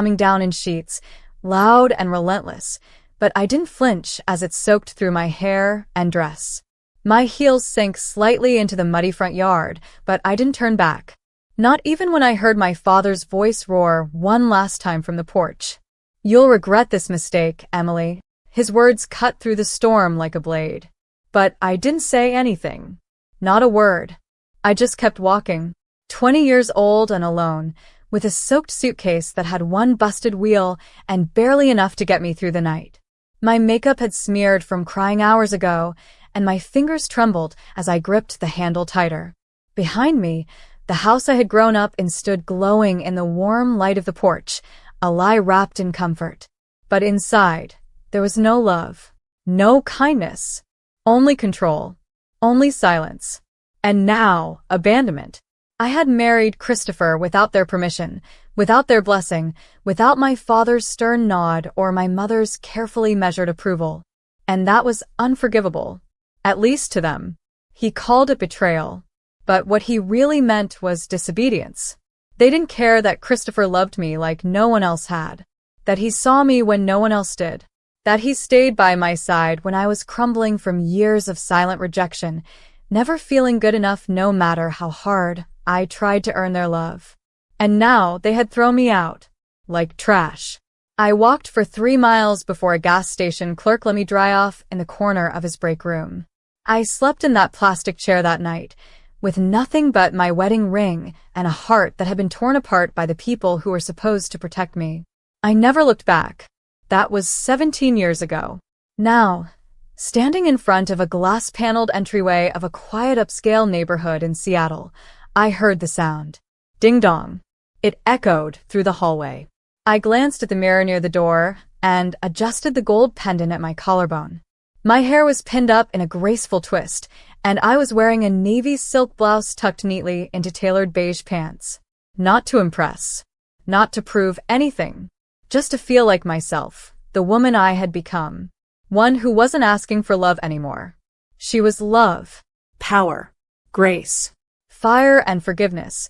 coming down in sheets, loud and relentless, but I didn't flinch as it soaked through my hair and dress. My heels sank slightly into the muddy front yard, but I didn't turn back. Not even when I heard my father's voice roar one last time from the porch. "You'll regret this mistake, Emily." His words cut through the storm like a blade. But I didn't say anything. Not a word. I just kept walking. 20 years old and alone, with a soaked suitcase that had one busted wheel and barely enough to get me through the night. My makeup had smeared from crying hours ago, and my fingers trembled as I gripped the handle tighter. Behind me, the house I had grown up in stood glowing in the warm light of the porch, a lie wrapped in comfort. But inside, there was no love, no kindness, only control, only silence. And now, abandonment. I had married Christopher without their permission, without their blessing, without my father's stern nod or my mother's carefully measured approval. And that was unforgivable, at least to them. He called it betrayal, but what he really meant was disobedience. They didn't care that Christopher loved me like no one else had, that he saw me when no one else did, that he stayed by my side when I was crumbling from years of silent rejection, never feeling good enough no matter how hard I tried to earn their love. And now they had thrown me out, like trash. I walked for 3 miles before a gas station clerk let me dry off in the corner of his break room. I slept in that plastic chair that night, with nothing but my wedding ring and a heart that had been torn apart by the people who were supposed to protect me. I never looked back. That was 17 years ago. Now, standing in front of a glass-paneled entryway of a quiet upscale neighborhood in Seattle, I heard the sound. Ding-dong. It echoed through the hallway. I glanced at the mirror near the door and adjusted the gold pendant at my collarbone. My hair was pinned up in a graceful twist, and I was wearing a navy silk blouse tucked neatly into tailored beige pants. Not to impress. Not to prove anything. Just to feel like myself, the woman I had become. One who wasn't asking for love anymore. She was love, power, grace, fire, and forgiveness,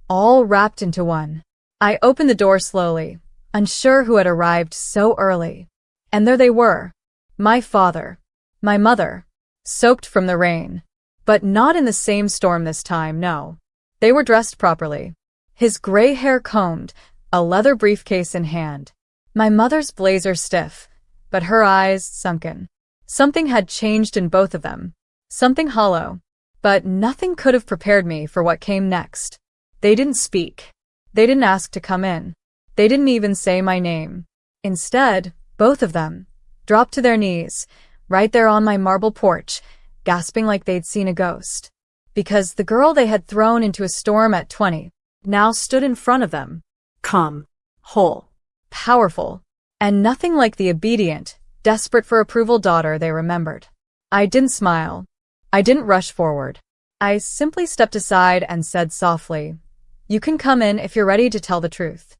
all wrapped into one. I opened the door slowly, unsure who had arrived so early. And there they were. My father, my mother, soaked from the rain. But not in the same storm this time, no. They were dressed properly. His gray hair combed, a leather briefcase in hand. My mother's blazer stiff, but her eyes sunken. Something had changed in both of them. Something hollow. But nothing could have prepared me for what came next. They didn't speak. They didn't ask to come in. They didn't even say my name. Instead, both of them dropped to their knees, right there on my marble porch, gasping like they'd seen a ghost. Because the girl they had thrown into a storm at 20 now stood in front of them. Calm, whole, powerful, and nothing like the obedient, desperate for approval daughter they remembered. I didn't smile. I didn't rush forward. I simply stepped aside and said softly, "You can come in if you're ready to tell the truth."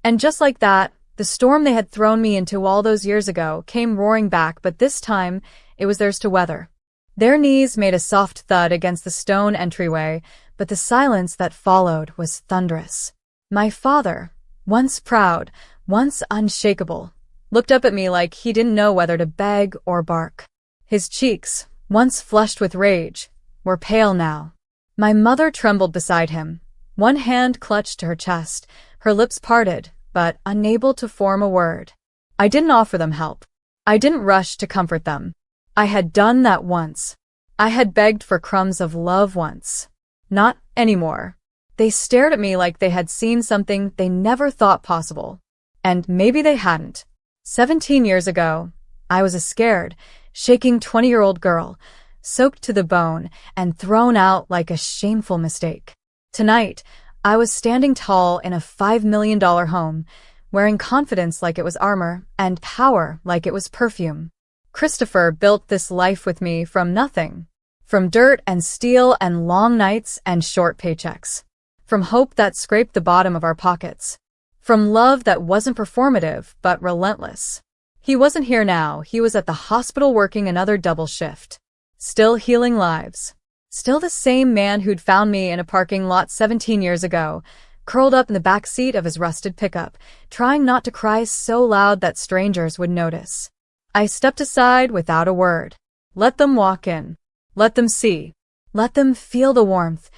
And just like that, the storm they had thrown me into all those years ago came roaring back, but this time it was theirs to weather. Their knees made a soft thud against the stone entryway, but the silence that followed was thunderous. My father, once proud, once unshakable, looked up at me like he didn't know whether to beg or bark. His cheeks, once flushed with rage, were pale now. My mother trembled beside him, one hand clutched to her chest, her lips parted, but unable to form a word. I didn't offer them help. I didn't rush to comfort them. I had done that once. I had begged for crumbs of love once. Not anymore. They stared at me like they had seen something they never thought possible. And maybe they hadn't. 17 years ago, I was a scared, shaking 20-year-old girl, soaked to the bone and thrown out like a shameful mistake. Tonight, I was standing tall in a $5 million home, wearing confidence like it was armor and power like it was perfume. Christopher built this life with me from nothing. From dirt and steel and long nights and short paychecks. From hope that scraped the bottom of our pockets. From love that wasn't performative but relentless. He wasn't here now. He was at the hospital working another double shift. Still healing lives. Still the same man who'd found me in a parking lot 17 years ago, curled up in the back seat of his rusted pickup, trying not to cry so loud that strangers would notice. I stepped aside without a word. Let them walk in. Let them see. Let them feel the warmth,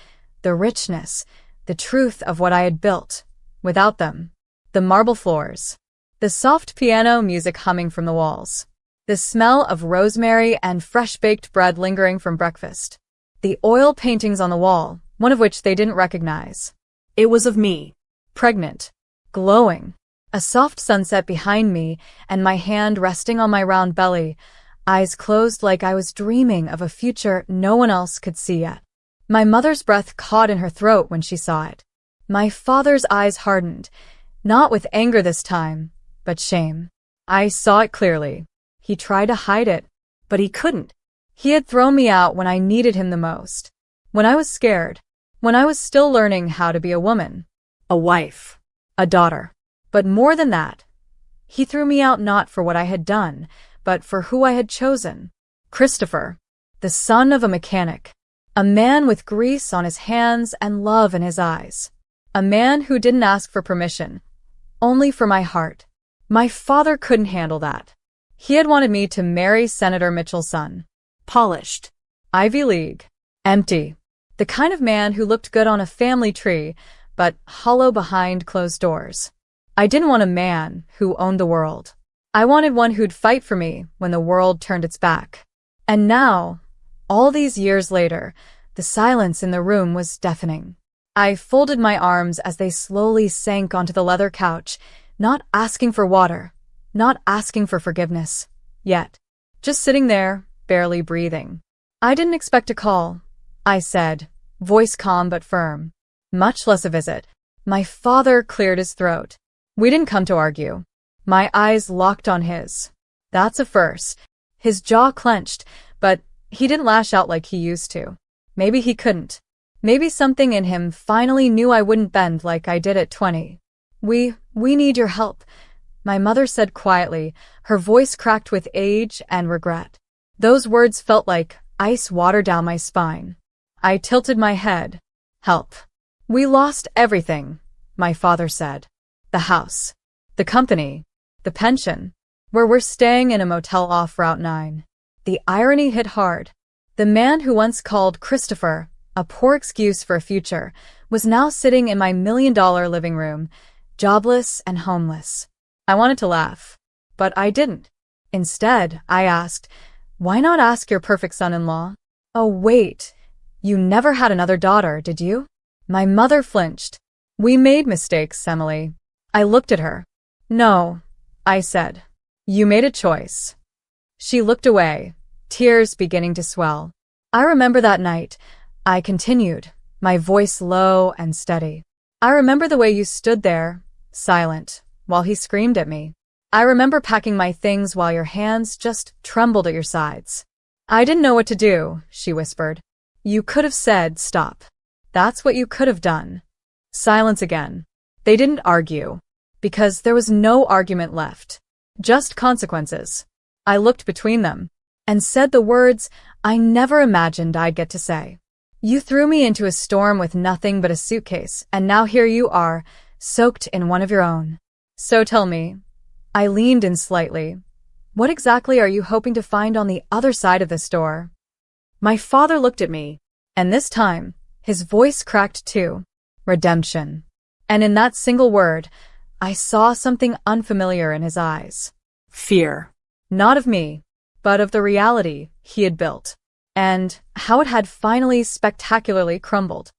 the richness, the truth of what I had built. Without them. The marble floors. The soft piano music humming from the walls. The smell of rosemary and fresh-baked bread lingering from breakfast. The oil paintings on the wall, one of which they didn't recognize. It was of me. Pregnant. Glowing. A soft sunset behind me and my hand resting on my round belly, eyes closed like I was dreaming of a future no one else could see yet. My mother's breath caught in her throat when she saw it. My father's eyes hardened, not with anger this time, but shame. I saw it clearly. He tried to hide it, but he couldn't. He had thrown me out when I needed him the most. When I was scared. When I was still learning how to be a woman. A wife. A daughter. But more than that, he threw me out not for what I had done, but for who I had chosen. Christopher. The son of a mechanic. A man with grease on his hands and love in his eyes. A man who didn't ask for permission, only for my heart. My father couldn't handle that. He had wanted me to marry Senator Mitchell's son. Polished. Ivy League. Empty. The kind of man who looked good on a family tree, but hollow behind closed doors. I didn't want a man who owned the world. I wanted one who'd fight for me when the world turned its back. And now, all these years later, the silence in the room was deafening. I folded my arms as they slowly sank onto the leather couch, not asking for water, not asking for forgiveness, yet. Just sitting there, barely breathing. I didn't expect a call, I said, voice calm but firm. Much less a visit. My father cleared his throat. We didn't come to argue. My eyes locked on his. That's a first. His jaw clenched, but he didn't lash out like he used to. Maybe he couldn't. Maybe something in him finally knew I wouldn't bend like I did at 20. We need your help, my mother said quietly, her voice cracked with age and regret. Those words felt like ice water down my spine. I tilted my head. Help. We lost everything, my father said. The house. The company. The pension. Where we're staying in a motel off Route 9. The irony hit hard. The man who once called Christopher a poor excuse for a future was now sitting in my $1 million living room, jobless and homeless. I wanted to laugh, but I didn't. Instead, I asked, why not ask your perfect son-in-law? Oh, wait. You never had another daughter, did you? My mother flinched. We made mistakes, Emily. I looked at her. No, I said. You made a choice. She looked away, tears beginning to swell. I remember that night. I continued, my voice low and steady. I remember the way you stood there, silent, while he screamed at me. I remember packing my things while your hands just trembled at your sides. I didn't know what to do, she whispered. You could have said, stop. That's what you could have done. Silence again. They didn't argue, because there was no argument left. Just consequences. I looked between them, and said the words I never imagined I'd get to say. You threw me into a storm with nothing but a suitcase, and now here you are, soaked in one of your own. So tell me, I leaned in slightly, what exactly are you hoping to find on the other side of this door? My father looked at me, and this time, his voice cracked too. Redemption. And in that single word, I saw something unfamiliar in his eyes. Fear. Not of me, but of the reality he had built, and how it had finally spectacularly crumbled.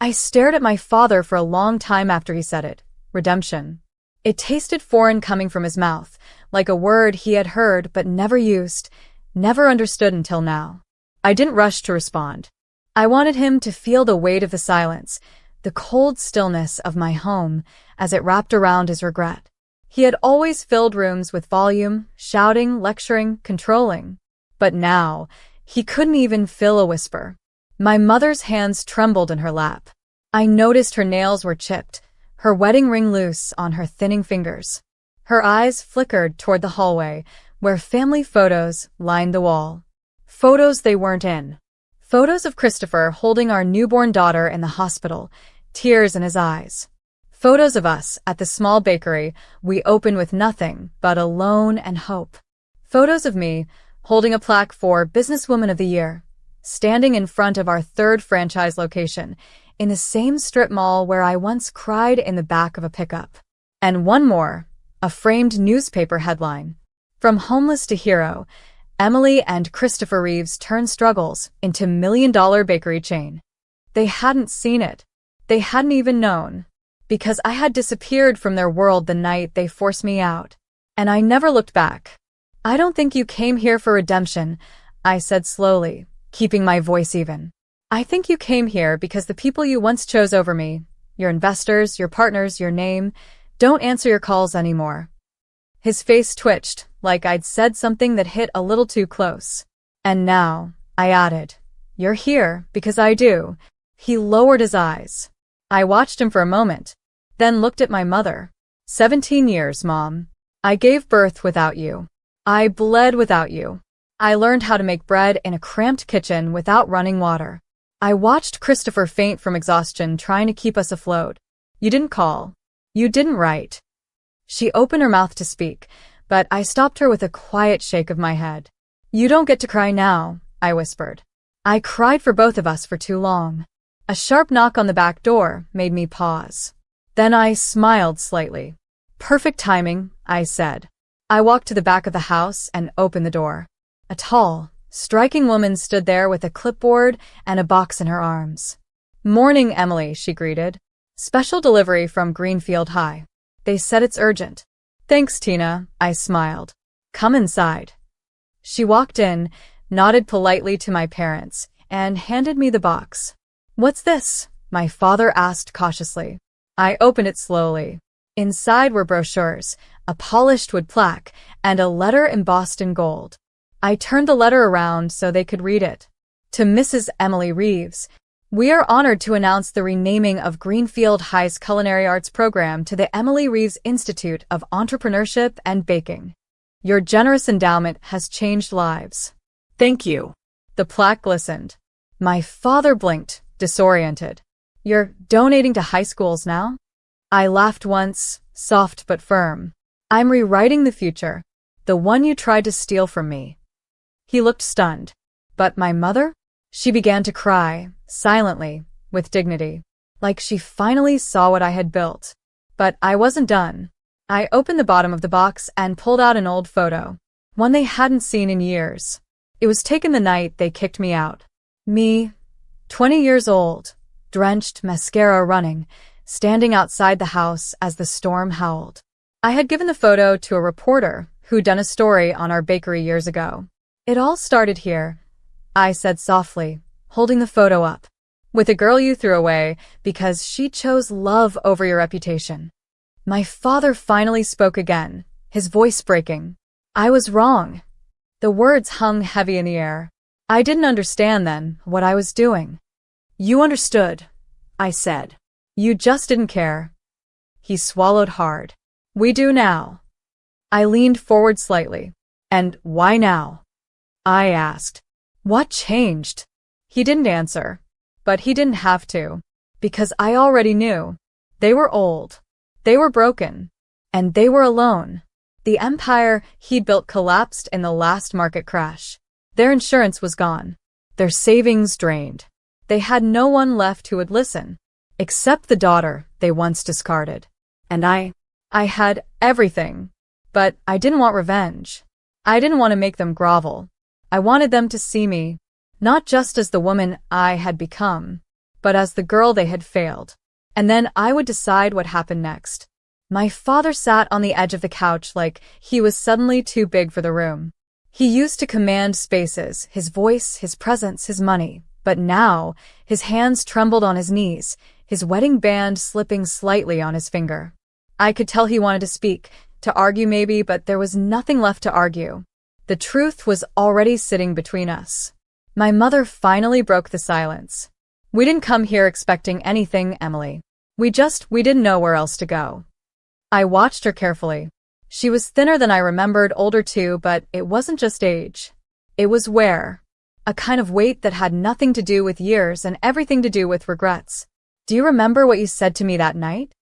I stared at my father for a long time after he said it. Redemption. It tasted foreign coming from his mouth, like a word he had heard but never used, never understood until now. I didn't rush to respond. I wanted him to feel the weight of the silence, the cold stillness of my home as it wrapped around his regret. He had always filled rooms with volume, shouting, lecturing, controlling. But now, he couldn't even fill a whisper. My mother's hands trembled in her lap. I noticed her nails were chipped, her wedding ring loose on her thinning fingers. Her eyes flickered toward the hallway, where family photos lined the wall. Photos they weren't in. Photos of Christopher holding our newborn daughter in the hospital, tears in his eyes. Photos of us at the small bakery we opened with nothing but alone and hope. Photos of me holding a plaque for Businesswoman of the Year, standing in front of our third franchise location in the same strip mall where I once cried in the back of a pickup. And one more, a framed newspaper headline. From homeless to hero, Emily and Christopher Reeves turned struggles into million-dollar bakery chain. They hadn't seen it. They hadn't even known. Because I had disappeared from their world the night they forced me out. And I never looked back. I don't think you came here for redemption, I said slowly, keeping my voice even. I think you came here because the people you once chose over me, your investors, your partners, your name, don't answer your calls anymore. His face twitched, like I'd said something that hit a little too close. And now, I added, you're here because I do. He lowered his eyes. I watched him for a moment, then looked at my mother. 17 years, Mom. I gave birth without you. I bled without you. I learned how to make bread in a cramped kitchen without running water. I watched Christopher faint from exhaustion trying to keep us afloat. You didn't call. You didn't write. She opened her mouth to speak, but I stopped her with a quiet shake of my head. You don't get to cry now, I whispered. I cried for both of us for too long. A sharp knock on the back door made me pause. Then I smiled slightly. Perfect timing, I said. I walked to the back of the house and opened the door. A tall, striking woman stood there with a clipboard and a box in her arms. Morning, Emily, she greeted. Special delivery from Greenfield High. They said it's urgent. Thanks, Tina, I smiled. Come inside. She walked in, nodded politely to my parents, and handed me the box. What's this? My father asked cautiously. I opened it slowly. Inside were brochures, a polished wood plaque, and a letter embossed in gold. I turned the letter around so they could read it. To Mrs. Emily Reeves, we are honored to announce the renaming of Greenfield High's Culinary Arts program to the Emily Reeves Institute of Entrepreneurship and Baking. Your generous endowment has changed lives. Thank you. The plaque glistened. My father blinked, disoriented. You're donating to high schools now? I laughed once, soft but firm. I'm rewriting the future, the one you tried to steal from me. He looked stunned. But my mother? She began to cry, silently, with dignity, like she finally saw what I had built. But I wasn't done. I opened the bottom of the box and pulled out an old photo, one they hadn't seen in years. It was taken the night they kicked me out. Me, 20 years old, drenched, mascara running, standing outside the house as the storm howled. I had given the photo to a reporter who'd done a story on our bakery years ago. It all started here, I said softly, holding the photo up. With a girl you threw away because she chose love over your reputation. My father finally spoke again, his voice breaking. I was wrong. The words hung heavy in the air. I didn't understand then what I was doing. You understood, I said. You just didn't care. He swallowed hard. We do now. I leaned forward slightly. And why now? I asked. What changed? He didn't answer. But he didn't have to. Because I already knew. They were old. They were broken. And they were alone. The empire he'd built collapsed in the last market crash. Their insurance was gone. Their savings drained. They had no one left who would listen. Except the daughter they once discarded. And I had everything. But I didn't want revenge. I didn't want to make them grovel. I wanted them to see me, not just as the woman I had become, but as the girl they had failed. And then I would decide what happened next. My father sat on the edge of the couch like he was suddenly too big for the room. He used to command spaces, his voice, his presence, his money. But now, his hands trembled on his knees, his wedding band slipping slightly on his finger. I could tell he wanted to speak, to argue maybe, but there was nothing left to argue. The truth was already sitting between us. My mother finally broke the silence. We didn't come here expecting anything, Emily. We didn't know where else to go. I watched her carefully. She was thinner than I remembered, older too, but it wasn't just age. It was wear. A kind of weight that had nothing to do with years and everything to do with regrets. Do you remember what you said to me that night?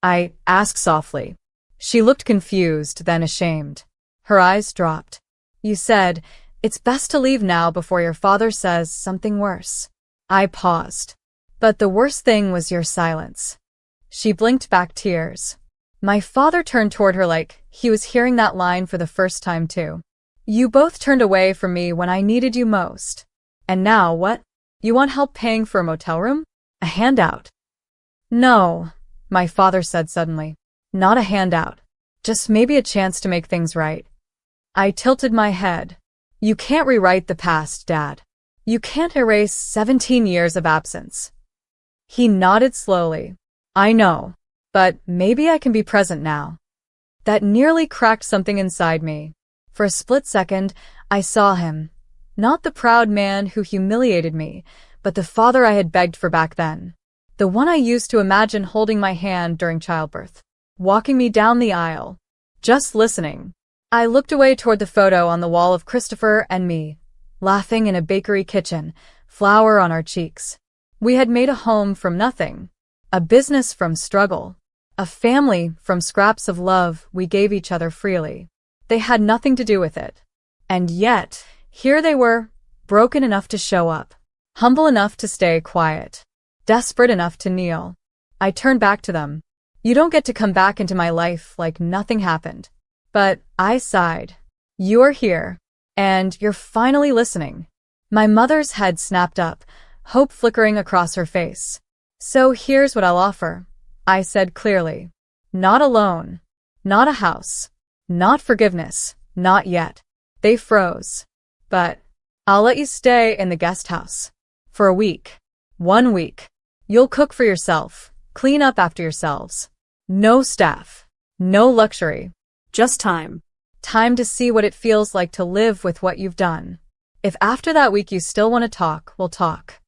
I asked softly. She looked confused, then ashamed. Her eyes dropped. You said, it's best to leave now before your father says something worse. I paused. But the worst thing was your silence. She blinked back tears. My father turned toward her like he was hearing that line for the first time too. You both turned away from me when I needed you most. And now what? You want help paying for a motel room? A handout? No, my father said suddenly. Not a handout. Just maybe a chance to make things right. I tilted my head. You can't rewrite the past, Dad. You can't erase 17 years of absence. He nodded slowly. I know, but maybe I can be present now. That nearly cracked something inside me. For a split second, I saw him. Not the proud man who humiliated me, but the father I had begged for back then. The one I used to imagine holding my hand during childbirth. Walking me down the aisle. Just listening. I looked away toward the photo on the wall of Christopher and me, laughing in a bakery kitchen, flour on our cheeks. We had made a home from nothing. A business from struggle. A family from scraps of love we gave each other freely. They had nothing to do with it. And yet, here they were, broken enough to show up. Humble enough to stay quiet. Desperate enough to kneel. I turned back to them. You don't get to come back into my life like nothing happened. But I sighed. You're here. And you're finally listening. My mother's head snapped up, hope flickering across her face. So here's what I'll offer, I said clearly. Not a loan. Not a house. Not forgiveness. Not yet. They froze. But I'll let you stay in the guest house. For a week. 1 week. You'll cook for yourself. Clean up after yourselves. No staff. No luxury. Just time. Time to see what it feels like to live with what you've done. If after that week you still want to talk, we'll talk.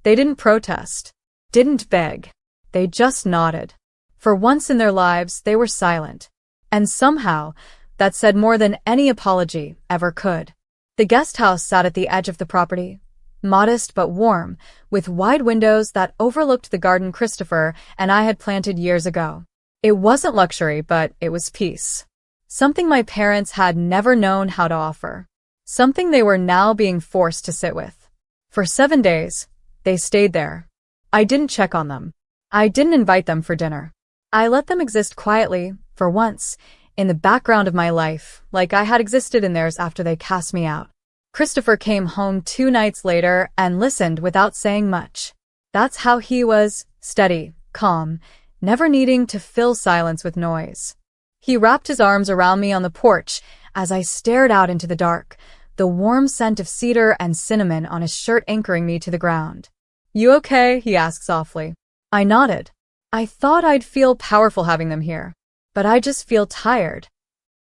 They didn't protest. Didn't beg. They just nodded. For once in their lives, they were silent. And somehow, that said more than any apology ever could. The guest house sat at the edge of the property. Modest but warm, with wide windows that overlooked the garden Christopher and I had planted years ago. It wasn't luxury, but it was peace. Something my parents had never known how to offer. Something they were now being forced to sit with. For 7 days, they stayed there. I didn't check on them. I didn't invite them for dinner. I let them exist quietly, for once, in the background of my life, like I had existed in theirs after they cast me out. Christopher came home 2 nights later and listened without saying much. That's how he was, steady, calm, never needing to fill silence with noise. He wrapped his arms around me on the porch as I stared out into the dark, the warm scent of cedar and cinnamon on his shirt anchoring me to the ground. You okay? He asked softly. I nodded. I thought I'd feel powerful having them here, but I just feel tired.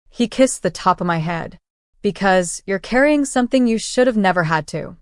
He kissed the top of my head. Because you're carrying something you should have never had to.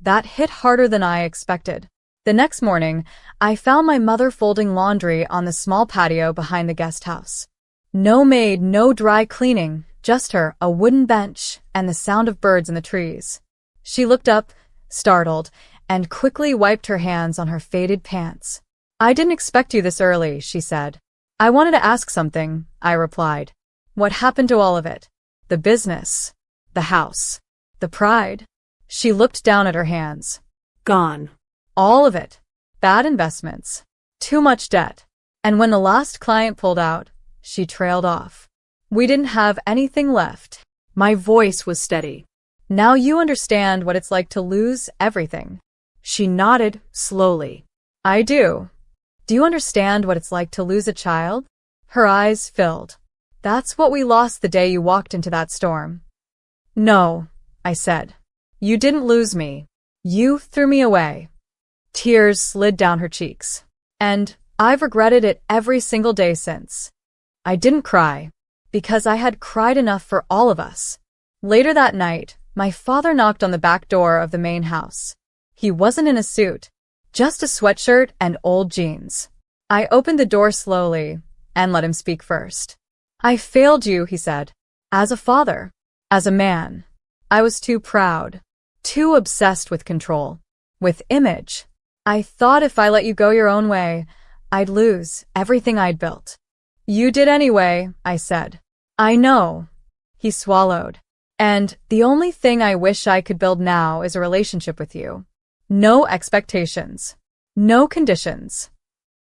That hit harder than I expected. The next morning, I found my mother folding laundry on the small patio behind the guest house. No maid, no dry cleaning, just her, a wooden bench, and the sound of birds in the trees. She looked up, startled, and quickly wiped her hands on her faded pants. I didn't expect you this early, she said. I wanted to ask something, I replied. What happened to all of it? The business. The house. The pride. She looked down at her hands. Gone. All of it. Bad investments. Too much debt. And when the last client pulled out, she trailed off. We didn't have anything left. My voice was steady. Now you understand what it's like to lose everything. She nodded slowly. I do. Do you understand what it's like to lose a child? Her eyes filled. That's what we lost the day you walked into that storm. No, I said. You didn't lose me. You threw me away. Tears slid down her cheeks. And I've regretted it every single day since. I didn't cry, because I had cried enough for all of us. Later that night, my father knocked on the back door of the main house. He wasn't in a suit, just a sweatshirt and old jeans. I opened the door slowly and let him speak first. I failed you, he said. As a father. As a man. I was too proud. Too obsessed with control. With image. I thought if I let you go your own way, I'd lose everything I'd built. You did anyway, I said. I know. He swallowed. And the only thing I wish I could build now is a relationship with you. No expectations. No conditions.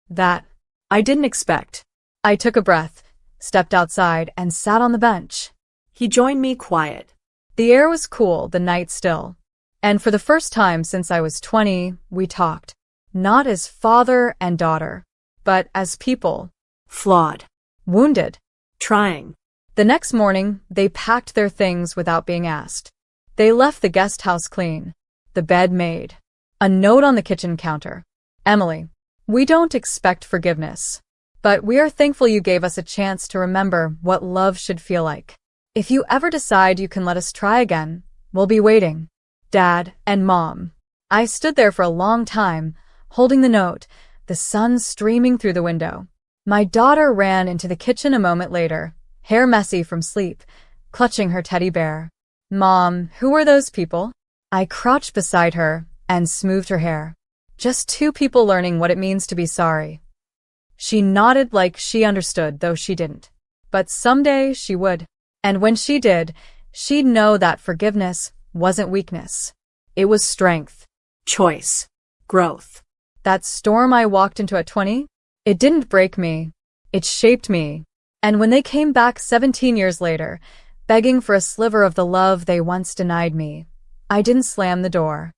That I didn't expect. I took a breath, stepped outside, and sat on the bench. He joined me quiet. The air was cool, the night still. And for the first time since I was 20, we talked. Not as father and daughter, but as people. Flawed. Wounded. Trying. The next morning, they packed their things without being asked. They left the guest house clean, the bed made, a note on the kitchen counter. Emily, we don't expect forgiveness, but we are thankful you gave us a chance to remember what love should feel like. If you ever decide you can let us try again, we'll be waiting. Dad and Mom. I stood there for a long time, holding the note, the sun streaming through the window. My daughter ran into the kitchen a moment later, hair messy from sleep, clutching her teddy bear. Mom, who were those people? I crouched beside her and smoothed her hair. Just two people learning what it means to be sorry. She nodded like she understood, though she didn't. But someday she would. And when she did, she'd know that forgiveness wasn't weakness. It was strength. Choice. Growth. That storm I walked into at 20? It didn't break me. It shaped me. And when they came back 17 years later, begging for a sliver of the love they once denied me, I didn't slam the door.